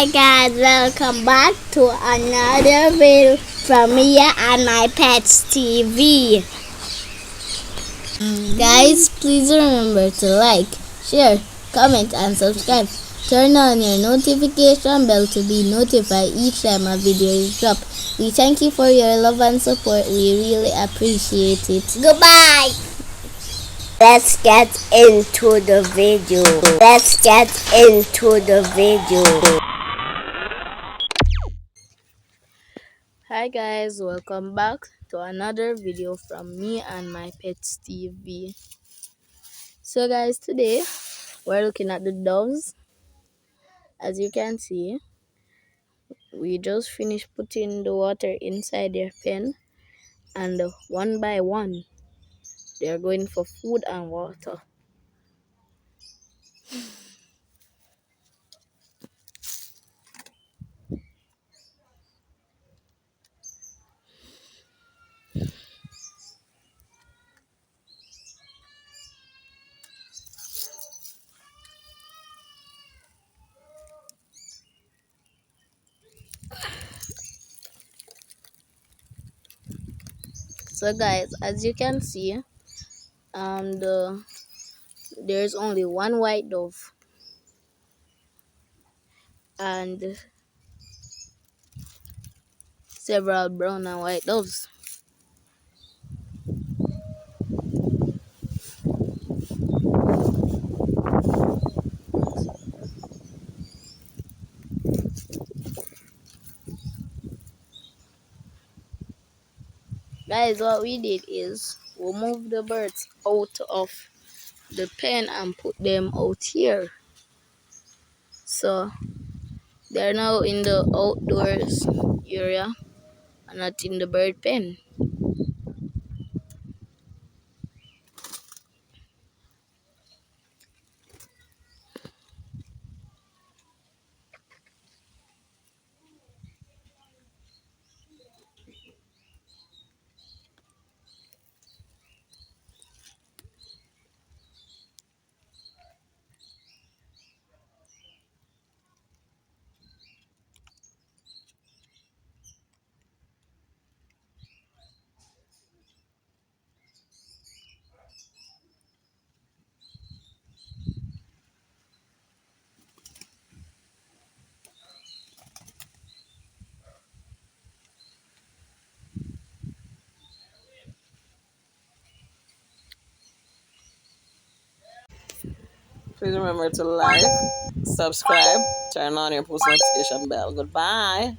Hi guys, welcome back to another video from me and my pets TV. Guys, please remember to like, share, comment and subscribe. Turn on your notification bell to be notified each time a video is dropped. We thank you for your love and support. We really appreciate it. Goodbye! Let's get into the video. Hi guys, welcome back to another video from me and my pets TV. So guys, today we're looking at the doves. As you can see, we just finished putting the water inside their pen, and one by one they're going for food and water. So guys, as you can see, there's only one white dove and several brown and white doves. Guys, what we did is we moved the birds out of the pen and put them out here. So they're now in the outdoors area and not in the bird pen. Please remember to like, subscribe, turn on your post notification bell. Goodbye.